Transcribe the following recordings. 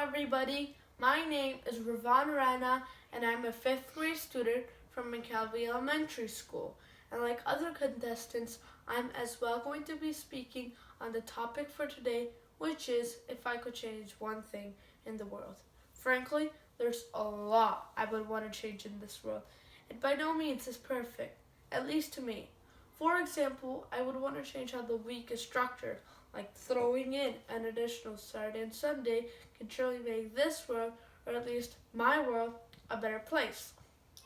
everybody. My name is Rivaan Raina and I'm a 5th grade student from McKelvey Elementary School. And like other contestants, I'm as well going to be speaking on the topic for today, which is if I could change one thing in the world. Frankly, there's a lot I would want to change in this world. It by no means is perfect, at least to me. For example, I would want to change how the week is structured, like throwing in an additional Saturday and Sunday can surely make this world, or at least my world, a better place.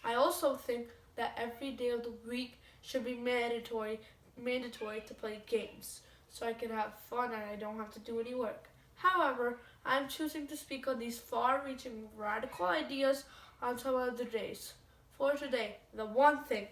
I also think that every day of the week should be mandatory to play games, so I can have fun and I don't have to do any work. However, I'm choosing to speak on these far-reaching radical ideas on some other days. For today, the one thing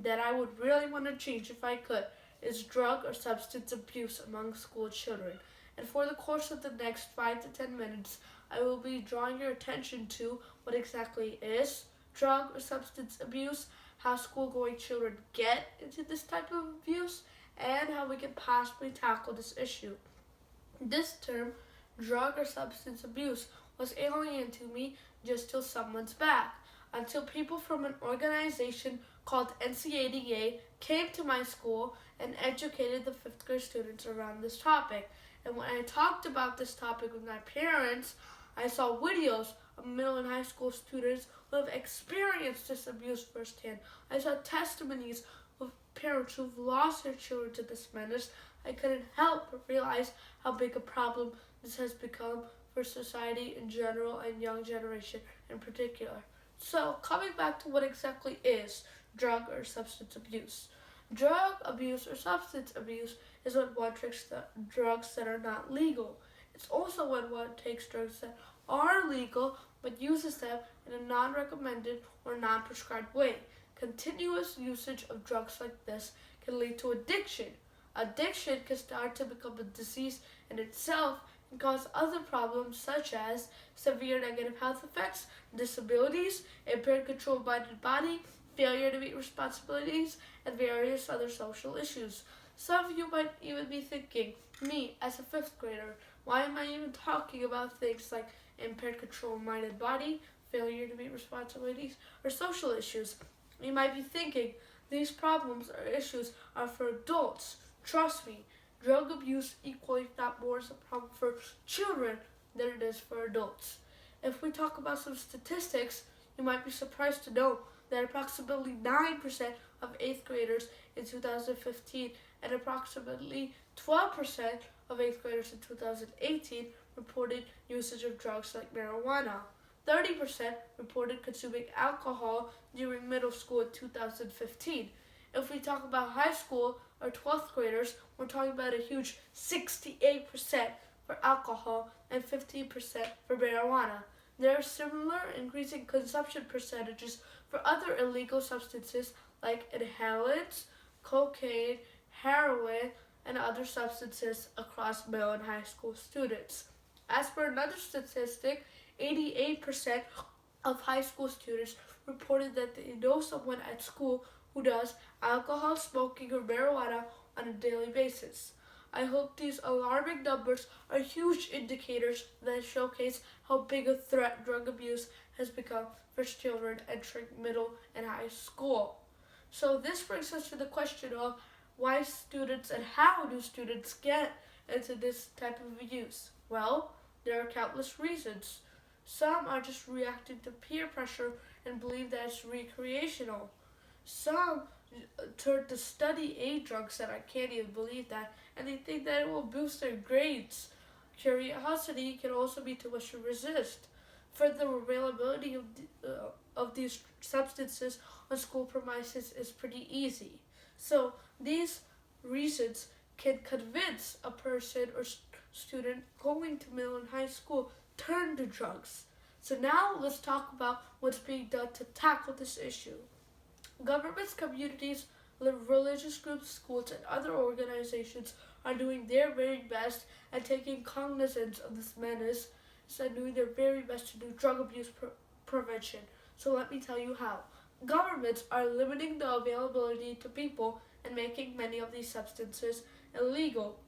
that I would really want to change if I could is drug or substance abuse among school children. And for the course of the next 5 to 10 minutes, I will be drawing your attention to what exactly is drug or substance abuse, how school-going children get into this type of abuse, and how we can possibly tackle this issue. This term, drug or substance abuse, was alien to me just till some months back, until people from an organization called NCADA came to my school and educated the 5th grade students around this topic. And when I talked about this topic with my parents, I saw videos of middle and high school students who have experienced this abuse firsthand. I saw testimonies of parents who've lost their children to this menace. I couldn't help but realize how big a problem this has become for society in general and young generation in particular. So, coming back to what exactly is drug or substance abuse. Drug abuse or substance abuse is when one takes the drugs that are not legal. It's also when one takes drugs that are legal but uses them in a non-recommended or non-prescribed way. Continuous usage of drugs like this can lead to addiction. Addiction can start to become a disease in itself and cause other problems such as severe negative health effects, disabilities, impaired control of mind and body, failure to meet responsibilities, and various other social issues. Some of you might even be thinking, me as a 5th grader, why am I even talking about things like impaired control of mind and body, failure to meet responsibilities, or social issues? You might be thinking, these problems or issues are for adults. Trust me, drug abuse equally, if not more, is a problem for children than it is for adults. If we talk about some statistics, you might be surprised to know that approximately 9% of 8th graders in 2015 and approximately 12% of 8th graders in 2018 reported usage of drugs like marijuana. 30% reported consuming alcohol during middle school in 2015. If we talk about high school or 12th graders, we're talking about a huge 68% for alcohol and 15% for marijuana. There are similar increasing consumption percentages for other illegal substances like inhalants, cocaine, heroin, and other substances across middle and high school students. As for another statistic, 88% of high school students reported that they know someone at school who does alcohol, smoking, or marijuana on a daily basis. I hope these alarming numbers are huge indicators that showcase how big a threat drug abuse has become for children entering middle and high school. So this brings us to the question of why students and how do students get into this type of abuse? Well, there are countless reasons. Some are just reacting to peer pressure and believe that it's recreational. Some turn to study aid drugs that I can't even believe that, and they think that it will boost their grades. Curiosity can also be too much to resist. Further, availability of these substances on school premises is pretty easy. So these reasons can convince a person or student going to middle and high school turn to drugs. So now let's talk about what's being done to tackle this issue. Governments, communities, religious groups, schools, and other organizations are doing their very best at taking cognizance of this menace and doing their very best to do drug abuse prevention. So let me tell you how. Governments are limiting the availability to people and making many of these substances illegal.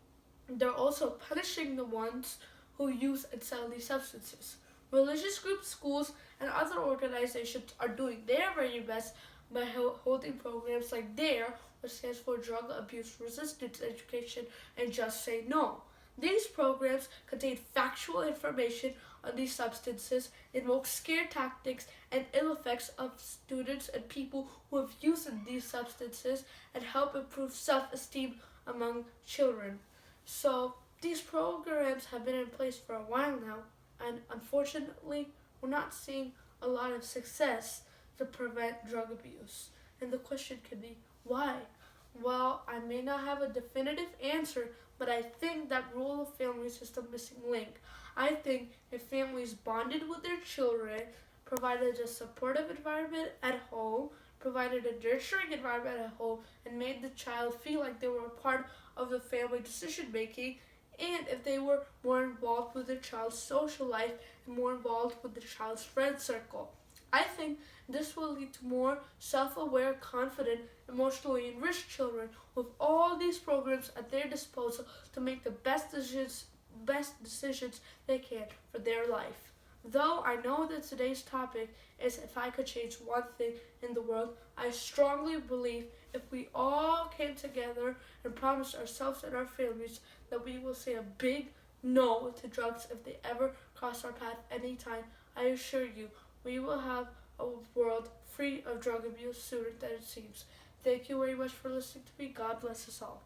They're also punishing the ones who use and sell these substances. Religious groups, schools, and other organizations are doing their very best by holding programs like DARE, which stands for Drug Abuse Resistance Education, and Just Say No. These programs contain factual information on these substances, invoke scare tactics and ill effects of students and people who have used these substances, and help improve self-esteem among children. So these programs have been in place for a while now, and unfortunately, we're not seeing a lot of success to prevent drug abuse. And the question could be, why? Well, I may not have a definitive answer, but I think that role of families is the missing link. I think if families bonded with their children, provided a supportive environment at home, provided a nurturing environment at home, and made the child feel like they were a part of the family decision making, and if they were more involved with their child's social life and more involved with the child's friend circle. I think this will lead to more self-aware, confident, emotionally enriched children with all these programs at their disposal to make the best decisions they can for their life. Though I know that today's topic is if I could change one thing in the world, I strongly believe if we all came together and promised ourselves and our families that we will say a big no to drugs if they ever cross our path anytime, I assure you we will have a world free of drug abuse sooner than it seems. Thank you very much for listening to me. God bless us all.